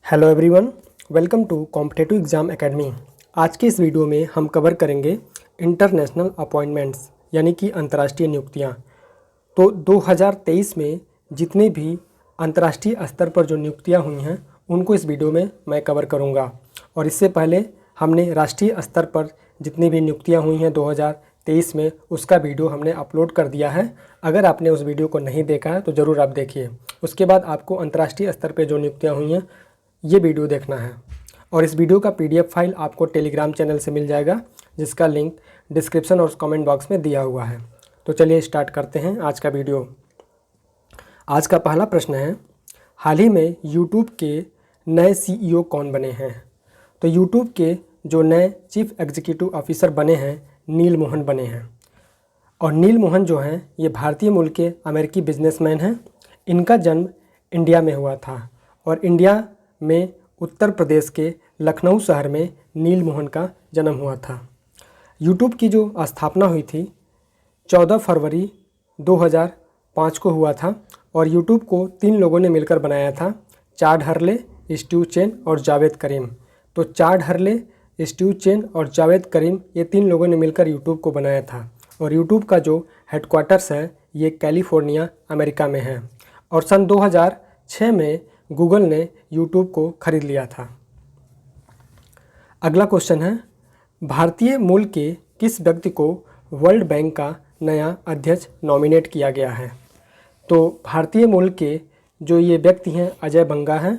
Hello everyone, welcome to competitive exam academy. आज के इस वीडियो में हम कवर करेंगे इंटरनेशनल अपॉइंटमेंट्स यानी कि अंतर्राष्ट्रीय नियुक्तियां। तो 2023 में जितने भी अंतर्राष्ट्रीय स्तर पर जो नियुक्तियां हुई हैं उनको इस वीडियो में मैं कवर करूंगा। और इससे पहले हमने राष्ट्रीय स्तर पर जितनी भी नियुक्तियां हुई हैं 2023 में उसका वीडियो हमने अपलोड कर दिया है। अगर आपने उस वीडियो को नहीं देखा है तो ज़रूर आप देखिए। उसके बाद आपको अंतर्राष्ट्रीय स्तर पर जो नियुक्तियाँ हुई हैं ये वीडियो देखना है। और इस वीडियो का PDF फाइल आपको टेलीग्राम चैनल से मिल जाएगा, जिसका लिंक डिस्क्रिप्शन और कमेंट बॉक्स में दिया हुआ है। तो चलिए स्टार्ट करते हैं आज का वीडियो। आज का पहला प्रश्न है, हाल ही में यूट्यूब के नए CEO कौन बने हैं? तो यूट्यूब के जो नए चीफ एग्जीक्यूटिव ऑफिसर बने हैं नील मोहन बने हैं। और नील मोहन जो हैं ये भारतीय मूल के अमेरिकी बिजनेसमैन हैं। इनका जन्म इंडिया में हुआ था और इंडिया में उत्तर प्रदेश के लखनऊ शहर में नील मोहन का जन्म हुआ था। यूट्यूब की जो स्थापना हुई थी 14 फरवरी 2005 को हुआ था और यूट्यूब को 3 लोगों ने मिलकर बनाया था, चाड हर्ले, स्टीव चेन और जावेद करीम। तो चाड हर्ले, स्टीव चेन और जावेद करीम ये 3 लोगों ने मिलकर यूट्यूब को बनाया था। और यूट्यूब का जो हेडक्वार्टर्स है ये कैलिफोर्निया अमेरिका में है। और सन 2006 में गूगल ने यूट्यूब को खरीद लिया था। अगला क्वेश्चन है, भारतीय मूल के किस व्यक्ति को वर्ल्ड बैंक का नया अध्यक्ष नॉमिनेट किया गया है? तो भारतीय मूल के जो ये व्यक्ति हैं अजय बंगा हैं।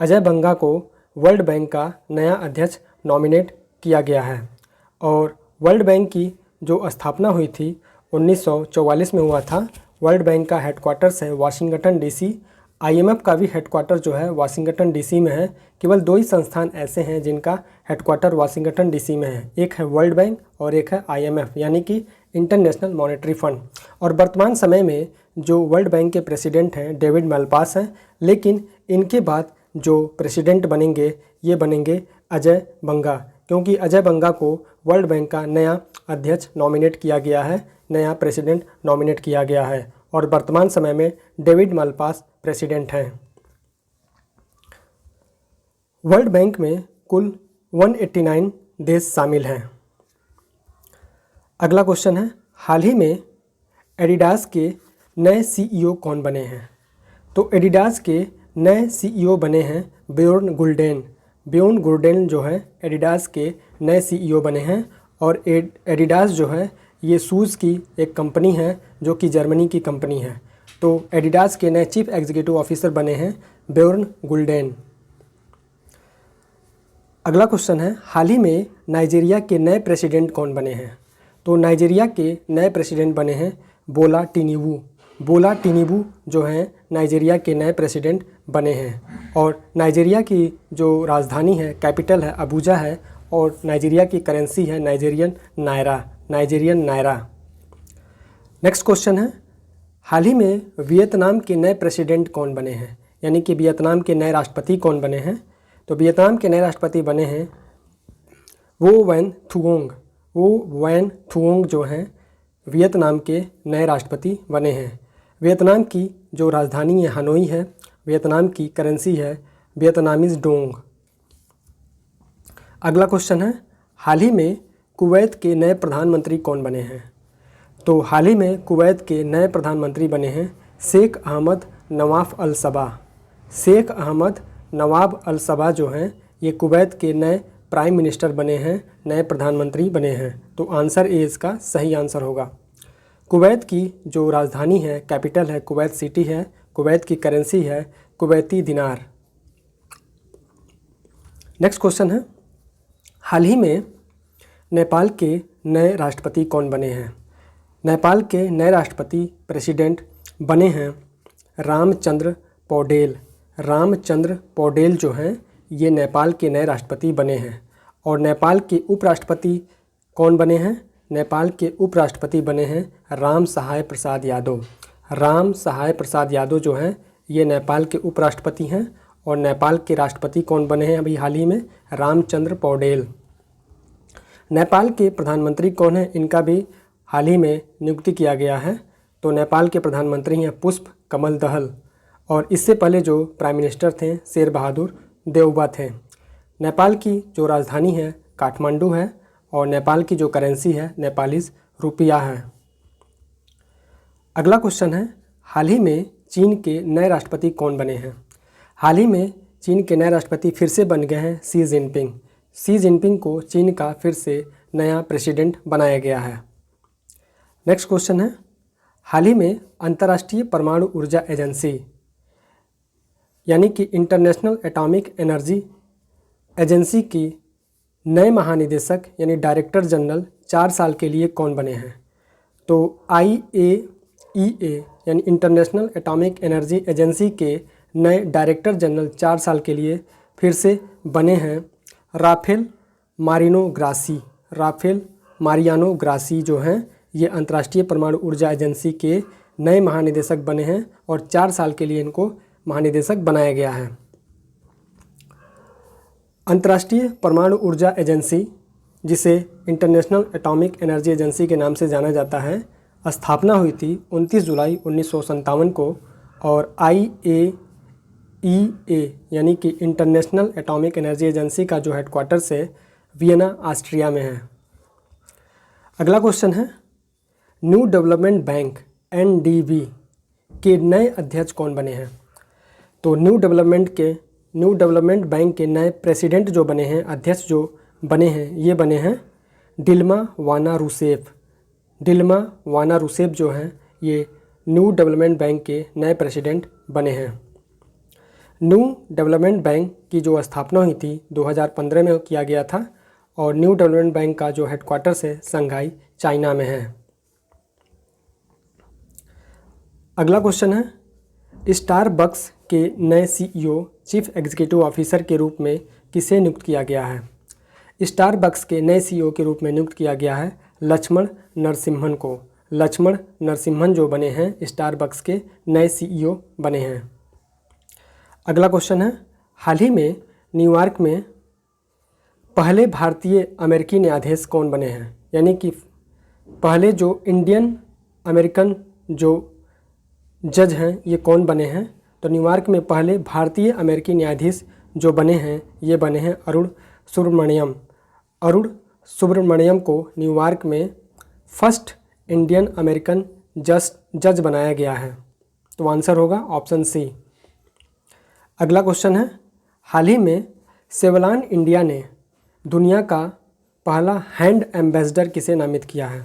अजय बंगा को वर्ल्ड बैंक का नया अध्यक्ष नॉमिनेट किया गया है। और वर्ल्ड बैंक की जो स्थापना हुई थी 1944 में हुआ था। वर्ल्ड बैंक का हेडक्वार्टर्स है वाशिंगटन DC। IMF का भी हेडक्वार्टर जो है वाशिंगटन DC में है। केवल 2 ही संस्थान ऐसे हैं जिनका हेडक्वार्टर वाशिंगटन DC में है, एक है वर्ल्ड बैंक और एक है IMF यानी कि इंटरनेशनल मॉनेटरी फंड। और वर्तमान समय में जो वर्ल्ड बैंक के प्रेसिडेंट हैं डेविड मालपास हैं, लेकिन इनके बाद जो प्रेसिडेंट बनेंगे ये बनेंगे अजय बंगा, क्योंकि अजय बंगा को वर्ल्ड बैंक का नया अध्यक्ष नॉमिनेट किया गया है, नया प्रेसिडेंट नॉमिनेट किया गया है। और वर्तमान समय में डेविड मालपास प्रेसिडेंट हैं। वर्ल्ड बैंक में कुल 189 देश शामिल हैं। अगला क्वेश्चन है, हाल ही में एडिडास के नए CEO कौन बने हैं? तो एडिडास के नए CEO बने हैं बियोर्न गुल्डेन। बियोर्न गुल्डेन जो है एडिडास के नए CEO बने हैं। और एडिडास जो है ये शूज़ की एक कंपनी है जो कि जर्मनी की कंपनी है। तो एडिडास के नए चीफ एग्जीक्यूटिव ऑफिसर बने हैं बियोर्न गुल्डेन। अगला क्वेश्चन है, हाल ही में नाइजीरिया के नए प्रेसिडेंट कौन बने हैं? तो नाइजीरिया के नए प्रेसिडेंट बने हैं बोला टिनुबू। बोला टिनुबू जो हैं नाइजीरिया के नए प्रेसिडेंट बने हैं। और नाइजीरिया की जो राजधानी है, कैपिटल है, अबूजा है। और नाइजीरिया की करेंसी है नाइजीरियन नायरा। नेक्स्ट क्वेश्चन है, हाल ही में वियतनाम के नए प्रेसिडेंट कौन बने हैं? यानी कि वियतनाम के नए राष्ट्रपति कौन बने हैं? तो वियतनाम के नए राष्ट्रपति बने हैं वो वैन थुओंग जो हैं वियतनाम के नए राष्ट्रपति बने हैं। वियतनाम की जो राजधानी है हनोई है। वियतनाम की करेंसी है वियतनामीज डोंग। अगला क्वेश्चन है, हाल ही में कुवैत के नए प्रधानमंत्री कौन बने हैं? तो हाल ही में कुवैत के नए प्रधानमंत्री बने हैं शेख अहमद नवाफ अल सबा। शेख अहमद नवाब अल सबा जो हैं ये कुवैत के नए प्राइम मिनिस्टर बने हैं, नए प्रधानमंत्री बने हैं। तो आंसर ए इसका सही आंसर होगा। कुवैत की जो राजधानी है, कैपिटल है, कुवैत सिटी है। कुवैत की करेंसी है कुवैती दिनार। नेक्स्ट क्वेश्चन है, हाल ही में नेपाल के नए राष्ट्रपति कौन बने हैं? नेपाल के नए राष्ट्रपति प्रेसिडेंट बने हैं रामचंद्र पौडेल। रामचंद्र पौडेल जो हैं ये नेपाल के नए राष्ट्रपति बने हैं। और नेपाल के उपराष्ट्रपति कौन बने हैं? नेपाल के उपराष्ट्रपति बने हैं राम सहाय प्रसाद यादव। राम सहाय प्रसाद यादव जो हैं ये नेपाल के उपराष्ट्रपति हैं। और नेपाल के राष्ट्रपति कौन बने हैं अभी हाल ही में? रामचंद्र पौडेल। नेपाल के प्रधानमंत्री कौन हैं? इनका भी हाल ही में नियुक्ति किया गया है। तो नेपाल के प्रधानमंत्री हैं पुष्प कमल दहल। और इससे पहले जो प्राइम मिनिस्टर थे शेर बहादुर देवबत है। नेपाल की जो राजधानी है काठमांडू है और नेपाल की जो करेंसी है नेपालीज रुपया है। अगला क्वेश्चन है, हाल ही में चीन के नए राष्ट्रपति कौन बने हैं? हाल ही में चीन के नए राष्ट्रपति फिर से बन गए हैं शी जिनपिंग। शी जिनपिंग को चीन का फिर से नया प्रेसिडेंट बनाया गया है। नेक्स्ट क्वेश्चन है, हाल ही में अंतर्राष्ट्रीय परमाणु ऊर्जा एजेंसी यानी कि इंटरनेशनल एटॉमिक एनर्जी एजेंसी की नए महानिदेशक यानी डायरेक्टर जनरल 4 साल के लिए कौन बने हैं? तो IAEA यानी इंटरनेशनल एटॉमिक एनर्जी एजेंसी के नए डायरेक्टर जनरल 4 साल के लिए फिर से बने हैं Rafael Marino Grossi. Rafael Mariano Grossi जो हैं ये अंतर्राष्ट्रीय परमाणु ऊर्जा एजेंसी के नए महानिदेशक बने हैं और 4 साल के लिए इनको महानिदेशक बनाया गया है। अंतर्राष्ट्रीय परमाणु ऊर्जा एजेंसी, जिसे इंटरनेशनल एटॉमिक एनर्जी एजेंसी के नाम से जाना जाता है, स्थापना हुई थी 29 जुलाई 1957 को और IAEA यानी कि इंटरनेशनल एटॉमिक एनर्जी एजेंसी का जो हेडक्वार्टर्स है वियना ऑस्ट्रिया में है। अगला क्वेश्चन है, न्यू डेवलपमेंट बैंक NDB के नए अध्यक्ष कौन बने हैं? तो न्यू डेवलपमेंट बैंक के नए प्रेसिडेंट जो बने हैं, अध्यक्ष जो बने हैं, ये बने हैं डिल्मा वाना रूसेफ। डिल्मा वाना रूसेफ जो हैं ये न्यू डेवलपमेंट बैंक के नए प्रेसिडेंट बने हैं। न्यू डेवलपमेंट बैंक की जो स्थापना हुई थी 2015 में किया गया था और न्यू डेवलपमेंट बैंक का जो हेडक्वार्टर्स है शंघाई चाइना में है। अगला क्वेश्चन है, स्टारबक्स के नए CEO चीफ एग्जीक्यूटिव ऑफिसर के रूप में किसे नियुक्त किया गया है? स्टारबक्स के नए CEO के रूप में नियुक्त किया गया है लक्ष्मण नरसिम्हन को। लक्ष्मण नरसिम्हन जो बने हैं स्टारबक्स के नए CEO बने हैं। अगला क्वेश्चन है, हाल ही में न्यूयॉर्क में पहले भारतीय अमेरिकी न्यायाधीश कौन बने हैं? यानी कि पहले जो इंडियन अमेरिकन जो जज हैं ये कौन बने हैं? तो न्यूयॉर्क में पहले भारतीय अमेरिकी न्यायाधीश जो बने हैं ये बने हैं अरुण सुब्रमण्यम। अरुण सुब्रमण्यम को न्यूयॉर्क में फर्स्ट इंडियन अमेरिकन जज बनाया गया है। तो आंसर होगा ऑप्शन C। अगला क्वेश्चन है, हाल ही में सेवलॉन इंडिया ने दुनिया का पहला हैंड एम्बेसडर किसे नामित किया है?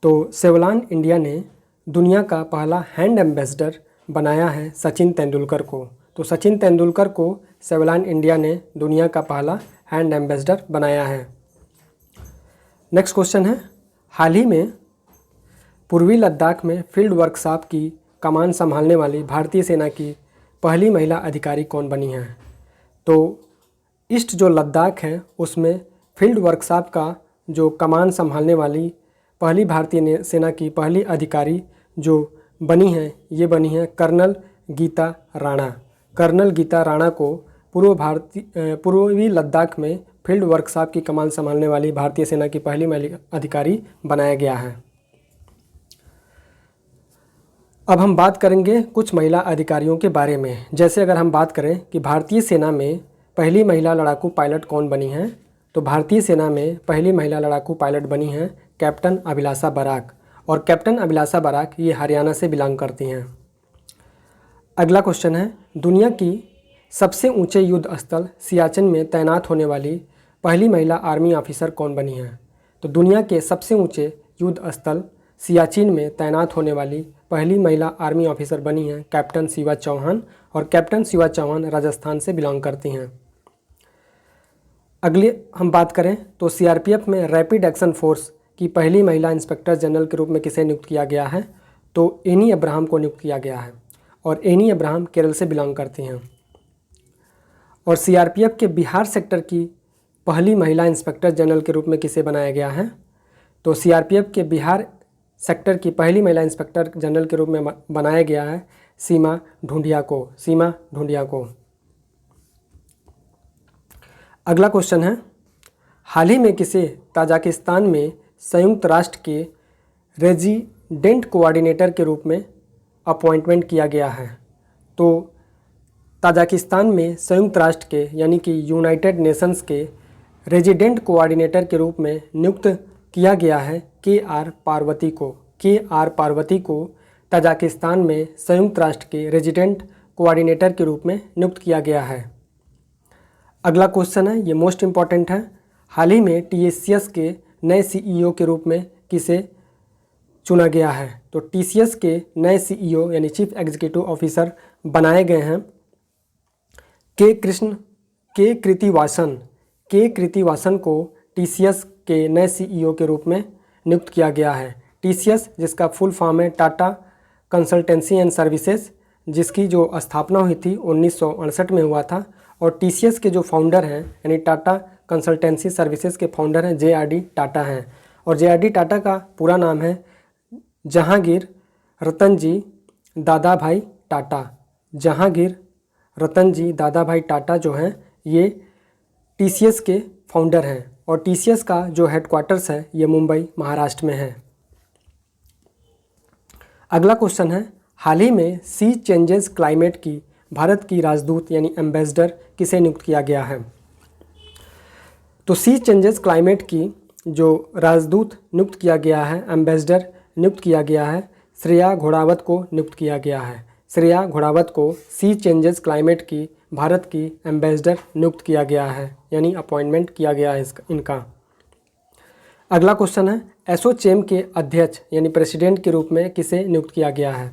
तो सेवलॉन इंडिया ने दुनिया का पहला हैंड एम्बेसडर बनाया है सचिन तेंदुलकर को। तो सचिन तेंदुलकर को सेवलॉन इंडिया ने दुनिया का पहला हैंड एम्बेसडर बनाया है। नेक्स्ट क्वेश्चन है, हाल ही में पूर्वी लद्दाख में फील्ड वर्कशॉप की कमान संभालने वाली भारतीय सेना की पहली महिला अधिकारी कौन बनी है? तो ईस्ट जो लद्दाख है उसमें फील्ड वर्कशॉप का जो कमान संभालने वाली पहली भारतीय सेना की पहली अधिकारी जो बनी है ये बनी है कर्नल गीता राणा। कर्नल गीता राणा को पूर्वी लद्दाख में फील्ड वर्कशॉप की कमान संभालने वाली भारतीय सेना की पहली महिला अधिकारी बनाया गया है। अब हम बात करेंगे कुछ महिला अधिकारियों के बारे में। जैसे अगर हम बात करें कि भारतीय सेना में पहली महिला लड़ाकू पायलट कौन बनी है, तो भारतीय सेना में पहली महिला लड़ाकू पायलट बनी है कैप्टन अभिलाषा बराक और कैप्टन अभिलाषा बराक ये हरियाणा से बिलोंग करती हैं। अगला क्वेश्चन है, दुनिया की सबसे ऊंचे युद्ध स्थल सियाचिन में तैनात होने वाली पहली महिला आर्मी ऑफिसर कौन बनी है? तो दुनिया के सबसे ऊंचे युद्ध स्थल सियाचिन में तैनात होने वाली पहली महिला आर्मी ऑफिसर बनी हैं कैप्टन शिवा चौहान और कैप्टन शिवा चौहान राजस्थान से बिलोंग करती हैं। अगले हम बात करें तो CRPF में रैपिड एक्शन फोर्स की पहली महिला इंस्पेक्टर जनरल के रूप में किसे नियुक्त किया गया है? तो एनी अब्राहम को नियुक्त किया गया है और एनी अब्राहम केरल से बिलोंग करती हैं। और CRPF के बिहार सेक्टर की पहली महिला इंस्पेक्टर जनरल के रूप में किसे बनाया गया है? तो CRPF के बिहार सेक्टर की पहली महिला इंस्पेक्टर जनरल के रूप में बनाया गया है सीमा ढूंढिया को। सीमा ढूंढिया को। अगला क्वेश्चन है, हाल ही में किसे ताजिकिस्तान में संयुक्त राष्ट्र के रेजिडेंट कोऑर्डिनेटर के रूप में अपॉइंटमेंट किया गया है? तो ताजिकिस्तान में संयुक्त राष्ट्र के यानी कि यूनाइटेड नेशंस के रेजिडेंट कोऑर्डिनेटर के रूप में नियुक्त किया गया है के आर पार्वती को ताजिकिस्तान में संयुक्त राष्ट्र के रेजिडेंट कोऑर्डिनेटर के रूप में नियुक्त किया गया है। अगला क्वेश्चन है, ये मोस्ट इम्पॉर्टेंट है। हाल ही में TCS के नए CEO के रूप में किसे चुना गया है? तो TCS के नए CEO यानी चीफ एग्जीक्यूटिव ऑफिसर बनाए गए हैं के कृतिवासन को TCS के नए CEO के रूप में नियुक्त किया गया है। TCS जिसका फुल फॉर्म है टाटा कंसल्टेंसी एंड सर्विसेज, जिसकी जो स्थापना हुई थी 1968 में हुआ था। और TCS के जो फाउंडर हैं यानी टाटा कंसल्टेंसी सर्विसेज के फाउंडर हैं JRD टाटा हैं। और JRD टाटा का पूरा नाम है जहांगीर रतनजी दादाभाई टाटा। जहांगीर रतनजी दादाभाई टाटा जो हैं ये TCS के फाउंडर हैं। और TCS का जो हेडक्वार्टर्स है ये मुंबई महाराष्ट्र में है। अगला क्वेश्चन है, हाल ही में सी चेंजेस क्लाइमेट की भारत की राजदूत यानी एम्बेसडर किसे नियुक्त किया गया है? तो सी चेंजेस क्लाइमेट की जो राजदूत नियुक्त किया गया है, एम्बेसडर नियुक्त किया गया है, श्रेया घोड़ावत को नियुक्त किया गया है। श्रेया घोड़ावत को सी चेंजेस क्लाइमेट की भारत की एम्बेसडर नियुक्त किया गया है यानी अपॉइंटमेंट किया गया है इनका। अगला क्वेश्चन है, एसोचैम के अध्यक्ष यानी प्रेसिडेंट के रूप में किसे नियुक्त किया गया है?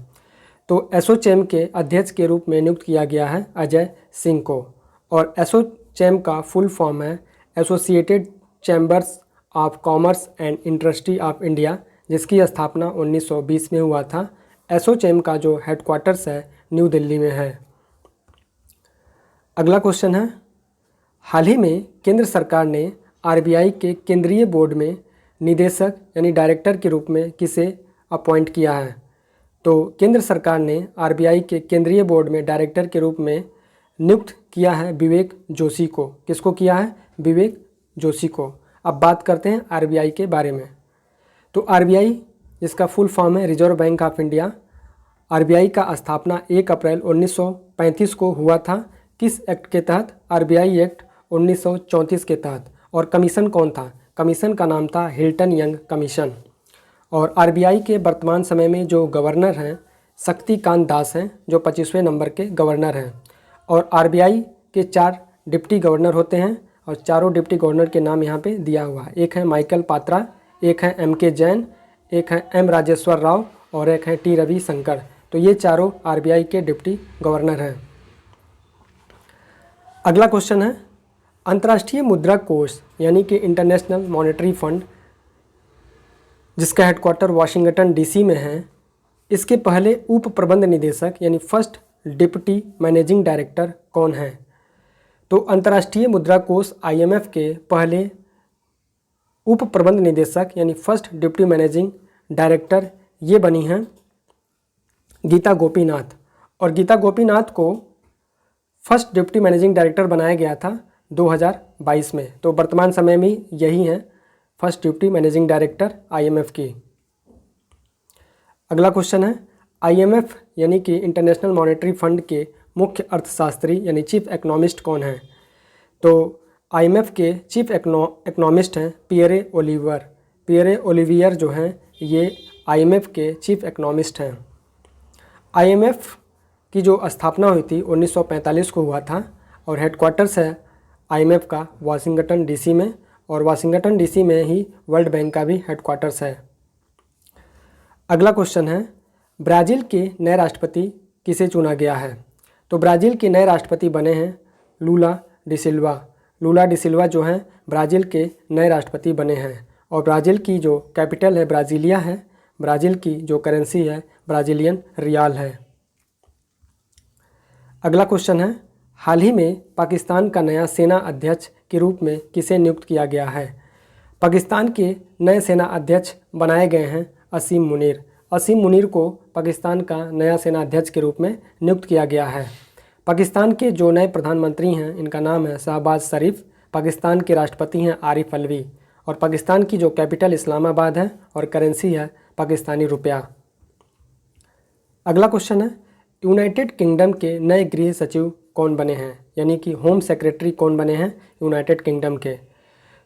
तो एसोचैम के अध्यक्ष के रूप में नियुक्त किया गया है अजय सिंह को। और एसोचैम का फुल फॉर्म है associated chambers of commerce and industry of India, जिसकी स्थापना 1920 में हुआ था। एसोचैम का जो हेडक्वार्टर्स है न्यू दिल्ली में है। अगला क्वेश्चन है, हाल ही में केंद्र सरकार ने RBI के केंद्रीय बोर्ड में निदेशक यानी डायरेक्टर के रूप में किसे अपॉइंट किया है? तो केंद्र सरकार ने RBI के केंद्रीय बोर्ड में डायरेक्टर के रूप में नियुक्त किया है विवेक जोशी को। किसको किया है? विवेक जोशी को। अब बात करते हैं RBI के बारे में। तो RBI जिसका फुल फॉर्म है reserve bank of India, RBI का स्थापना 1 अप्रैल 1935 को हुआ था। किस एक्ट के तहत? RBI एक्ट 1934 के तहत। और कमीशन कौन था? कमीशन का नाम था हिल्टन यंग कमीशन। और RBI के वर्तमान समय में जो गवर्नर हैं शक्तिकांत दास हैं, जो 25वें नंबर के गवर्नर हैं। और RBI के 4 डिप्टी गवर्नर होते हैं और चारों डिप्टी गवर्नर के नाम यहाँ पे दिया हुआ है। एक है माइकल पात्रा, एक है MK जैन, एक है M राजेश्वर राव और एक है T रविशंकर। तो ये चारों RBI के डिप्टी गवर्नर हैं। अगला क्वेश्चन है, अंतर्राष्ट्रीय मुद्रा कोष यानी कि इंटरनेशनल मॉनेटरी फंड, जिसका हेडक्वार्टर वाशिंगटन DC में है, इसके पहले उप प्रबंध निदेशक यानी फर्स्ट डिप्टी मैनेजिंग डायरेक्टर कौन है? तो अंतर्राष्ट्रीय मुद्रा कोष IMF के पहले उप प्रबंध निदेशक यानी फर्स्ट डिप्टी मैनेजिंग डायरेक्टर ये बनी हैं गीता गोपीनाथ। और गीता गोपीनाथ को फर्स्ट डिप्टी मैनेजिंग डायरेक्टर बनाया गया था 2022 में। तो वर्तमान समय में यही हैं first deputy managing director IMF की। अगला क्वेश्चन है, IMF यानी कि इंटरनेशनल मॉनेटरी फंड के मुख्य अर्थशास्त्री यानी चीफ इकोनॉमिस्ट कौन है? तो IMF के चीफ इकोनॉमिस्ट हैं पियरे ओलिवर। पियरे ओलिवियर जो हैं ये IMF के चीफ इकोनॉमिस्ट हैं। IMF की जो स्थापना हुई थी 1945 को हुआ था और हेडक्वार्टर्स है IMF का वाशिंगटन DC में। और वाशिंगटन DC में ही वर्ल्ड बैंक का भी हेडक्वार्टर्स है। अगला क्वेश्चन है, ब्राज़ील के नए राष्ट्रपति किसे चुना गया है? तो ब्राज़ील के नए राष्ट्रपति बने हैं लूला डिसिल्वा। लूला डिसिल्वा जो हैं ब्राज़ील के नए राष्ट्रपति बने हैं। और ब्राज़ील की जो कैपिटल है ब्राज़ीलिया है। ब्राज़ील की जो करेंसी है ब्राज़ीलियन रियाल है। अगला क्वेश्चन है, हाल ही में पाकिस्तान का नया सेना अध्यक्ष के रूप में किसे नियुक्त किया गया है? पाकिस्तान के नए सेना अध्यक्ष बनाए गए हैं असीम मुनीर। असीम मुनीर को पाकिस्तान का नया सेना अध्यक्ष के रूप में नियुक्त किया गया है। पाकिस्तान के जो नए प्रधानमंत्री हैं इनका नाम है शहबाज शरीफ। पाकिस्तान के राष्ट्रपति हैं आरिफ अलवी। और पाकिस्तान की जो कैपिटल इस्लामाबाद है और करेंसी है पाकिस्तानी रुपया। अगला क्वेश्चन है, यूनाइटेड किंगडम के नए गृह सचिव कौन बने हैं, यानी कि होम सेक्रेटरी कौन बने हैं यूनाइटेड किंगडम के।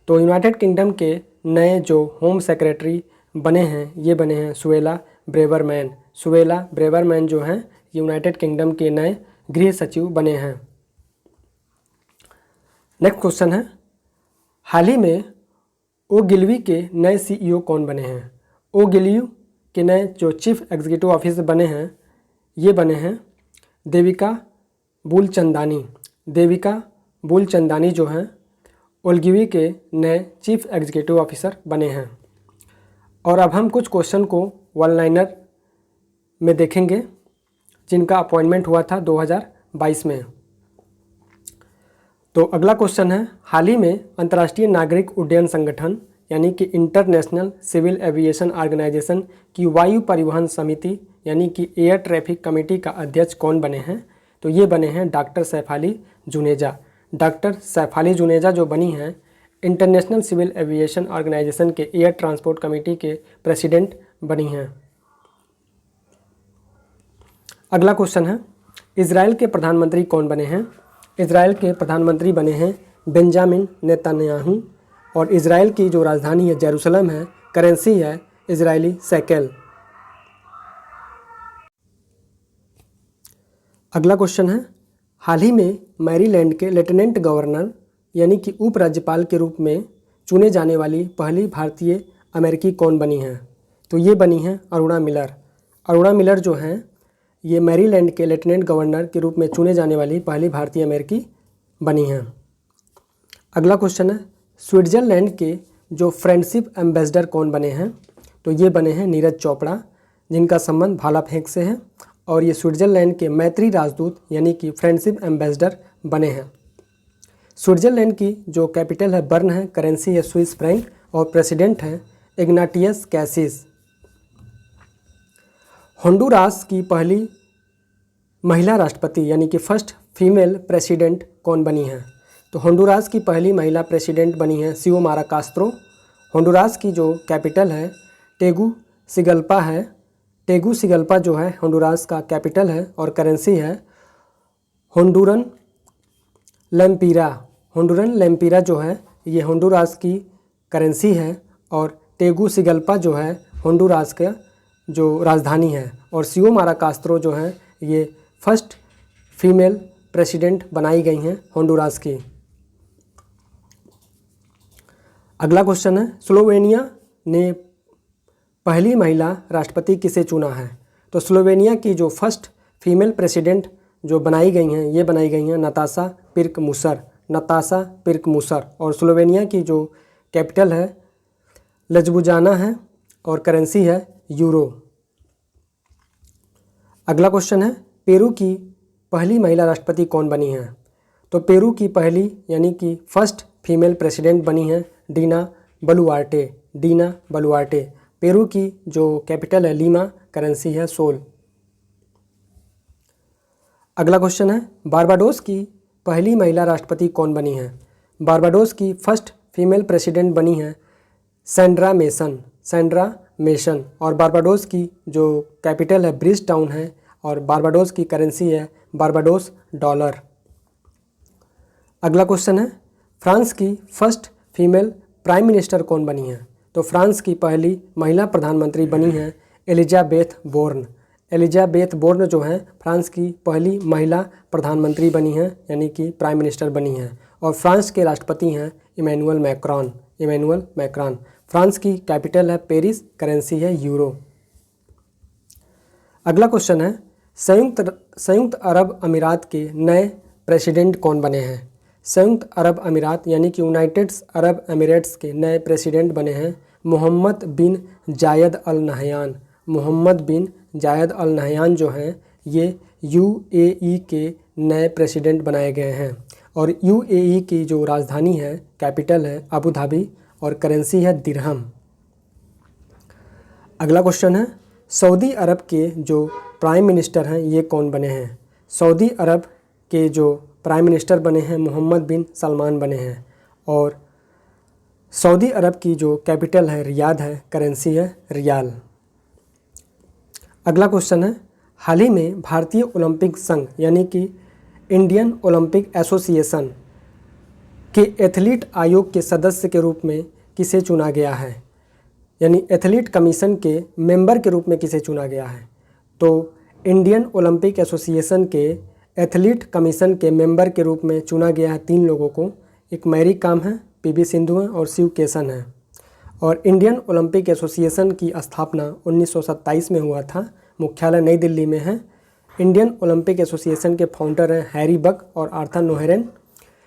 तो यूनाइटेड किंगडम के नए जो होम सेक्रेटरी बने हैं ये बने हैं सुएला ब्रेवरमैन। सुएला ब्रेवरमैन जो हैं यूनाइटेड किंगडम के नए गृह सचिव बने हैं। नेक्स्ट क्वेश्चन है, हाल ही में ओगिलवी के नए सीईओ कौन बने हैं। ओगिलवी के नए जो चीफ एग्जीक्यूटिव ऑफिसर बने हैं ये बने हैं देविका बुलचंदानी। देविका बुलचंदानी जो हैं ओगिलवी के नए चीफ एग्जीक्यूटिव ऑफिसर बने हैं। और अब हम कुछ क्वेश्चन को वन लाइनर में देखेंगे जिनका अपॉइंटमेंट हुआ था 2022 में। तो अगला क्वेश्चन है, हाल ही में अंतर्राष्ट्रीय नागरिक उड्डयन संगठन यानी कि इंटरनेशनल सिविल एविएशन ऑर्गेनाइजेशन की वायु परिवहन समिति यानी कि एयर ट्रैफिक कमेटी का अध्यक्ष कौन बने हैं। तो ये बने हैं डॉक्टर सैफाली जुनेजा। डॉक्टर सैफाली जुनेजा जो बनी हैं इंटरनेशनल सिविल एविएशन ऑर्गेनाइजेशन के एयर ट्रांसपोर्ट कमेटी के प्रेसिडेंट बनी हैं। अगला क्वेश्चन है, इजराइल के प्रधानमंत्री कौन बने हैं। इजराइल के प्रधानमंत्री बने हैं बेंजामिन नेतन्याहू। और इजराइल की जो राजधानी है जेरूसलम है, करेंसी है इजरायली शेकेल। अगला क्वेश्चन है, हाल ही में मैरीलैंड के लेफ्टिनेंट गवर्नर यानी कि उपराज्यपाल के रूप में चुने जाने वाली पहली भारतीय अमेरिकी कौन बनी हैं। तो ये बनी हैं अरुणा मिलर। अरुणा मिलर जो हैं ये मैरीलैंड के लेफ्टिनेंट गवर्नर के रूप में चुने जाने वाली पहली भारतीय अमेरिकी बनी हैं। अगला क्वेश्चन है, स्विट्ज़रलैंड के जो फ्रेंडशिप एम्बेसडर कौन बने हैं। तो ये बने हैं नीरज चोपड़ा जिनका संबंध भाला फेंक से है। और ये स्विट्ज़रलैंड के मैत्री राजदूत यानी कि फ्रेंडशिप एम्बेसडर बने हैं। स्विट्ज़रलैंड की जो कैपिटल है बर्न है, करेंसी है स्विस फ्रैंक और प्रेसिडेंट हैं इग्नाटियस कैसिस। होंडुरास की पहली महिला राष्ट्रपति यानी कि फर्स्ट फीमेल प्रेसिडेंट कौन बनी हैं। तो होंडुरास की पहली महिला प्रेसिडेंट बनी हैं सिओमारा कास्त्रो। होंडुरास की जो कैपिटल है टेगुसिगल्पा है। टेगुसिगल्पा जो है होंडुरास का कैपिटल है और करेंसी है होंडुरन लेम्पीरा। होंडुरन लेम्पीरा जो है ये होंडुरास की करेंसी है और टेगुसिगल्पा जो है होंडुरास का जो राजधानी है। और सिओमारा कास्त्रो जो है ये फर्स्ट फीमेल प्रेसिडेंट बनाई गई हैं होंडुरास की। अगला क्वेश्चन है, स्लोवेनिया ने पहली महिला राष्ट्रपति किसे चुना है। तो स्लोवेनिया की जो फर्स्ट फीमेल प्रेसिडेंट जो बनाई गई हैं ये बनाई गई हैं नताशा पिर्क-मुसर। नताशा पिर्क-मुसर। और स्लोवेनिया की जो कैपिटल है लज्बुजाना है और करेंसी है यूरो। अगला क्वेश्चन है, पेरू की पहली महिला राष्ट्रपति कौन बनी हैं। तो पेरू की पहली यानी कि फर्स्ट फीमेल प्रेसिडेंट बनी हैं डीना बलुआर्टे। डीना बलुआर्टे। पेरू की जो कैपिटल है लीमा, करेंसी है सोल। अगला क्वेश्चन है, बारबाडोस की पहली महिला राष्ट्रपति कौन बनी हैं। बारबाडोस की फर्स्ट फीमेल प्रेसिडेंट बनी हैं सैंड्रा मेसन। Sandra mason. और बारबाडोस की जो कैपिटल है ब्रिज टाउन है और बारबाडोस की करेंसी है बारबाडोस डॉलर। अगला क्वेश्चन है, फ्रांस की फर्स्ट फीमेल प्राइम मिनिस्टर कौन बनी हैं। तो फ्रांस की पहली महिला प्रधानमंत्री बनी हैं एलिजाबेथ बोर्न। एलिजाबेथ बोर्न जो हैं फ्रांस की पहली महिला प्रधानमंत्री बनी हैं यानी कि प्राइम मिनिस्टर बनी हैं। और फ्रांस के राष्ट्रपति हैं Emmanuel Macron. Emmanuel Macron. France की कैपिटल है पेरिस, करेंसी है यूरो। अगला क्वेश्चन है, संयुक्त अरब अमीरात के नए प्रेसिडेंट कौन बने हैं। संयुक्त अरब अमीरात यानी कि यूनाइटेड अरब एमिरेट्स के नए प्रेसिडेंट बने हैं मोहम्मद बिन जायद अल नहयान। मोहम्मद बिन जायद अल नहयान जो हैं ये यूएई के नए प्रेसिडेंट बनाए गए हैं। और यूएई की जो राजधानी है कैपिटल है अबू धाबी और करेंसी है दिरहम। अगला क्वेश्चन है, सऊदी अरब के जो प्राइम मिनिस्टर हैं ये कौन बने हैं। सऊदी अरब के जो प्राइम मिनिस्टर बने हैं मोहम्मद बिन सलमान बने हैं। और सऊदी अरब की जो कैपिटल है रियाद है, करेंसी है रियाल। अगला क्वेश्चन है, हाल ही में भारतीय ओलंपिक संघ यानी कि इंडियन ओलंपिक एसोसिएशन के एथलीट आयोग के सदस्य के रूप में किसे चुना गया है, यानी एथलीट कमीशन के मेंबर के रूप में किसे चुना गया है। तो इंडियन ओलंपिक एसोसिएशन के एथलीट कमीशन के मेंबर के रूप में चुना गया है 3 लोगों को। एक मैरी कॉम है, पीवी सिंधु है और शिव केशन है। और इंडियन ओलंपिक एसोसिएशन की स्थापना 1927 में हुआ था। मुख्यालय नई दिल्ली में है। इंडियन ओलंपिक एसोसिएशन के फाउंडर हैं हैरी बक और आर्थर नोहेरेन।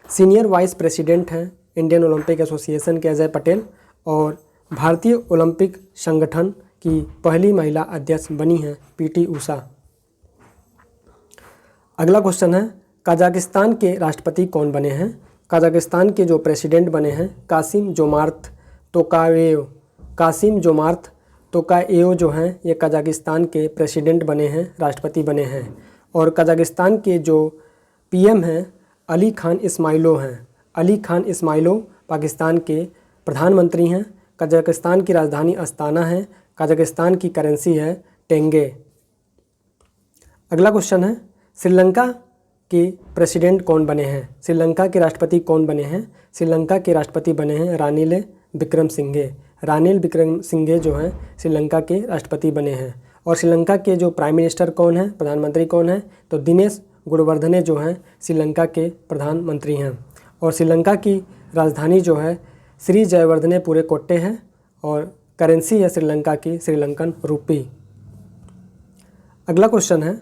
सीनियर वाइस प्रेसिडेंट हैं इंडियन ओलंपिक एसोसिएशन के अजय पटेल। और भारतीय ओलंपिक संगठन की पहली महिला अध्यक्ष बनी हैं पीटी उषा। अगला क्वेश्चन है, कजाकिस्तान के राष्ट्रपति कौन बने हैं। कजाकिस्तान के जो प्रेसिडेंट बने हैं कासिम जोमार्थ तोकाएव। कासिम जोमार्थ तोकाएव जो हैं ये कजाकिस्तान के प्रेसिडेंट बने हैं, राष्ट्रपति बने हैं। और कजाकिस्तान के जो पीएम हैं अली खान इस्माइलो हैं। अली खान इस्माइलो पाकिस्तान के प्रधानमंत्री हैं। कजाकिस्तान की राजधानी अस्ताना है। कजाकिस्तान की करेंसी है टेंगे। अगला क्वेश्चन है, श्रीलंका के प्रेसिडेंट कौन बने हैं। श्रीलंका के राष्ट्रपति कौन बने हैं। श्रीलंका के राष्ट्रपति बने हैं रानिल विक्रमसिंघे। रानिल विक्रमसिंघे जो हैं श्रीलंका के राष्ट्रपति बने हैं। और श्रीलंका के जो प्राइम मिनिस्टर कौन है, प्रधानमंत्री कौन है, तो दिनेश गुणवर्धने जो हैं श्रीलंका के प्रधानमंत्री हैं। और श्रीलंका की राजधानी जो है श्री जयवर्धनेपुरे कोट्टे है। और करेंसी है श्रीलंका की श्रीलंकन रूपी। अगला क्वेश्चन है,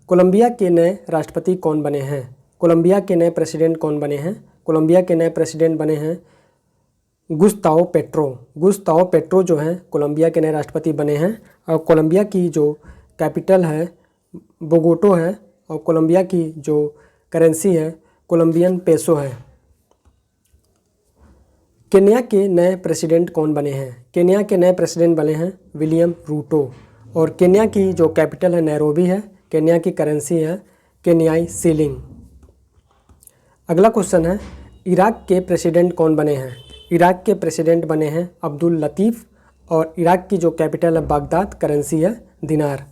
कोलंबिया के नए राष्ट्रपति कौन बने हैं। कोलंबिया के नए प्रेसिडेंट कौन बने हैं। कोलंबिया के नए प्रेसिडेंट बने हैं गुस्ताओ पेट्रो। गुस्ताओ पेट्रो जो हैं कोलंबिया के नए राष्ट्रपति बने हैं। और कोलंबिया की जो कैपिटल है बोगोटो है। और कोलंबिया की जो करेंसी है कोलंबियन पेसो है। केन्या के नए प्रेसिडेंट कौन बने हैं। केन्या के नए प्रेसिडेंट बने हैं विलियम रूटो। और केन्या की जो कैपिटल है नैरोबी है। केन्या की करेंसी है केन्याई सीलिंग। अगला क्वेश्चन है, इराक के प्रेसिडेंट कौन बने हैं। इराक के प्रेसिडेंट बने हैं अब्दुल लतीफ़। और इराक की जो कैपिटल है बगदाद, करेंसी है दिनार।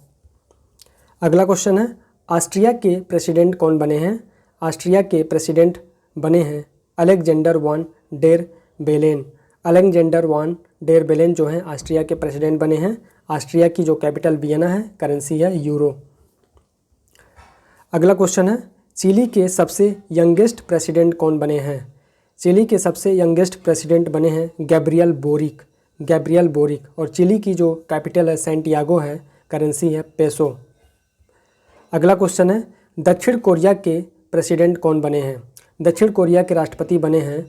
अगला क्वेश्चन है, ऑस्ट्रिया के प्रेसिडेंट कौन बने हैं। ऑस्ट्रिया के प्रेसिडेंट बने हैं Alexander van der Belen. Alexander van der Belen जो हैं ऑस्ट्रिया के प्रेसिडेंट बने हैं। ऑस्ट्रिया की जो कैपिटल वियना है, करेंसी है यूरो। अगला क्वेश्चन है, चिली के सबसे यंगेस्ट प्रेसिडेंट कौन बने हैं। चिली के सबसे यंगेस्ट प्रेसिडेंट बने हैं गैब्रियल बोरिक। Gabriel boric. और चिली की जो कैपिटल है सैंटियागो है, करेंसी है पेसो। अगला क्वेश्चन है, दक्षिण कोरिया के प्रेसिडेंट कौन बने हैं। दक्षिण कोरिया के राष्ट्रपति बने हैं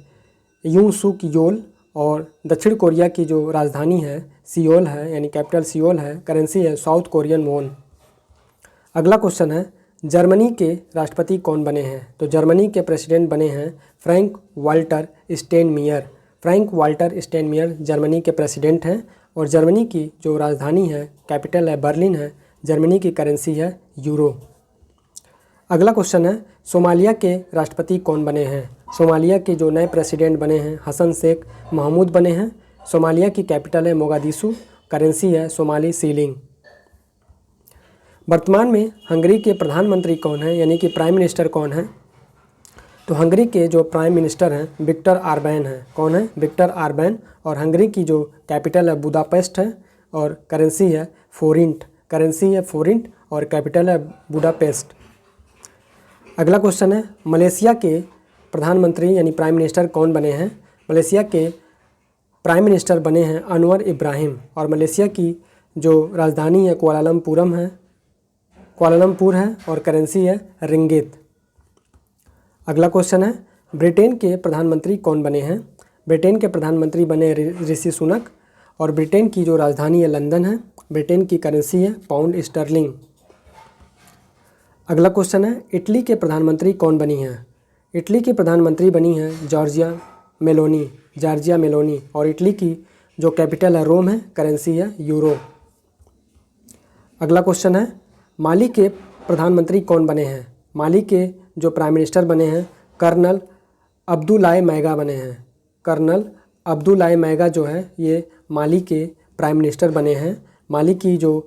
यूं सुक योल। और दक्षिण कोरिया की जो राजधानी है सियोल है, यानी कैपिटल सियोल है, करेंसी है साउथ कोरियन वॉन। अगला क्वेश्चन है, जर्मनी के राष्ट्रपति कौन बने हैं। तो जर्मनी के प्रेसिडेंट बने हैं Frank Walter Steinmeier. Frank Walter Steinmeier Germany के प्रेसिडेंट हैं। और जर्मनी की जो राजधानी है कैपिटल है बर्लिन है। जर्मनी की करेंसी है यूरो। अगला क्वेश्चन है, सोमालिया के राष्ट्रपति कौन बने हैं। सोमालिया के जो नए प्रेसिडेंट बने हैं हसन शेख महमूद बने हैं। सोमालिया की कैपिटल है मोगादिशु। करेंसी है सोमाली सीलिंग। वर्तमान में हंगरी के प्रधानमंत्री कौन है, यानी कि प्राइम मिनिस्टर कौन है। तो हंगरी के जो प्राइम मिनिस्टर हैं विक्टर ऑर्बैन हैं। कौन है, विक्टर ऑर्बैन। और हंगरी की जो कैपिटल है बुडापेस्ट है। और करेंसी है फोरिंट। करेंसी है फोरिंट और कैपिटल है बुडापेस्ट। अगला क्वेश्चन है, मलेशिया के प्रधानमंत्री यानी प्राइम मिनिस्टर कौन बने हैं। मलेशिया के प्राइम मिनिस्टर बने हैं अनवर इब्राहिम। और मलेशिया की जो राजधानी है कुआलालंपुरम है, कुआलालंपुर है। और करेंसी है रिंगित। अगला क्वेश्चन है, ब्रिटेन के प्रधानमंत्री कौन बने हैं। ब्रिटेन के प्रधानमंत्री बने ऋषि सुनक। और ब्रिटेन की जो राजधानी है लंदन है। ब्रिटेन की करेंसी है पाउंड स्टर्लिंग। अगला क्वेश्चन है, इटली के प्रधानमंत्री कौन बनी हैं। इटली की प्रधानमंत्री बनी हैं जॉर्जिया मेलोनी। Giorgia Meloni. और इटली की जो कैपिटल है रोम है। करेंसी है यूरो। अगला क्वेश्चन है, माली के प्रधानमंत्री कौन बने हैं। माली के जो प्राइम मिनिस्टर बने हैं कर्नल अब्दुल्लाह मैगा बने हैं। कर्नल अब्दुल्लाह मैगा जो है ये माली के प्राइम मिनिस्टर बने हैं। माली की जो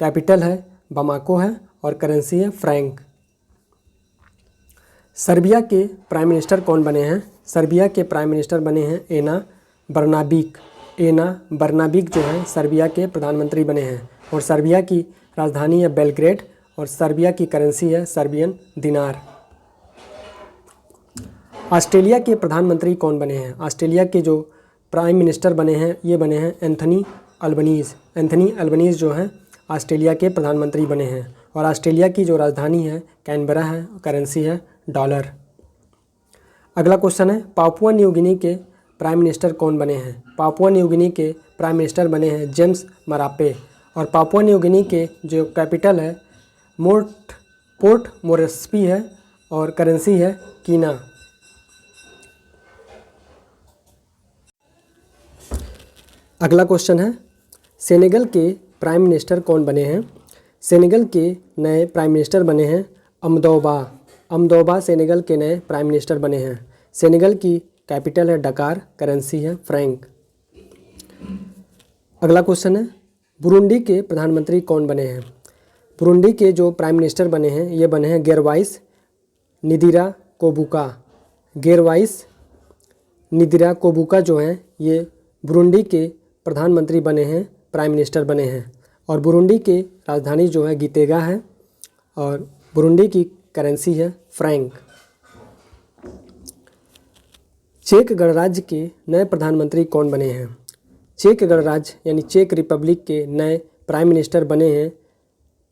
कैपिटल है बमाको है। और करेंसी है फ्रैंक। सर्बिया के प्राइम मिनिस्टर कौन बने हैं? सर्बिया के प्राइम मिनिस्टर बने हैं एना बर्नाबिक। एना बर्नाबिक जो है सर्बिया के प्रधानमंत्री बने हैं और सर्बिया की राजधानी है बेलग्रेड और सर्बिया की करेंसी है सर्बियन दिनार। ऑस्ट्रेलिया के प्रधानमंत्री कौन बने हैं? ऑस्ट्रेलिया के जो प्राइम मिनिस्टर बने हैं ये बने हैं एंथनी अल्बनीज़। एंथनी अल्बनीज़ जो हैं ऑस्ट्रेलिया के प्रधानमंत्री बने हैं और ऑस्ट्रेलिया की जो राजधानी है कैनबरा है, करेंसी है डॉलर। अगला क्वेश्चन है पापुआ न्यू गिनी के प्राइम मिनिस्टर कौन बने हैं? पापुआ न्यू गिनी के प्राइम मिनिस्टर बने हैं जेम्स मरापे और पापुआ न्यू गिनी के जो कैपिटल है पोर्ट मोरेस्बी है और करेंसी है कीना। अगला क्वेश्चन है सेनेगल के प्राइम मिनिस्टर कौन बने हैं? सेनेगल के नए प्राइम मिनिस्टर बने हैं अमदोबा। अमदोबा सेनेगल के नए प्राइम मिनिस्टर बने हैं। सेनेगल की कैपिटल है डकार, करेंसी है फ्रैंक। अगला क्वेश्चन है बुरुंडी के प्रधानमंत्री कौन बने हैं? बुरुंडी के जो प्राइम मिनिस्टर बने हैं ये बने हैं गेरवाइस निदिरा कोबुका। गेरवाइस निदिरा कोबुका जो हैं ये बुरुंडी के प्रधानमंत्री बने हैं, प्राइम मिनिस्टर बने हैं और बुरुंडी के राजधानी जो है गीतेगा है और बुरुंडी की करेंसी है फ्रैंक। चेक गणराज्य के नए प्रधानमंत्री कौन बने हैं? चेक गणराज्य यानी चेक रिपब्लिक के नए प्राइम मिनिस्टर बने हैं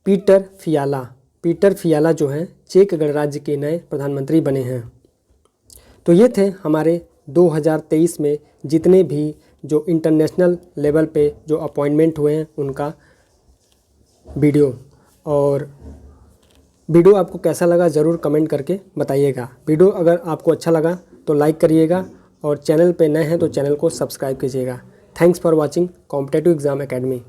पीटर फियाला। पीटर फियाला जो हैं चेक गणराज्य के नए प्रधानमंत्री बने हैं। तो ये थे हमारे 2023 में जितने भी जो इंटरनेशनल लेवल पे जो अपॉइंटमेंट हुए हैं उनका वीडियो। और वीडियो आपको कैसा लगा ज़रूर कमेंट करके बताइएगा। वीडियो अगर आपको अच्छा लगा तो लाइक करिएगा और चैनल पे नए हैं तो चैनल को सब्सक्राइब कीजिएगा। Thanks for watching competitive exam academy.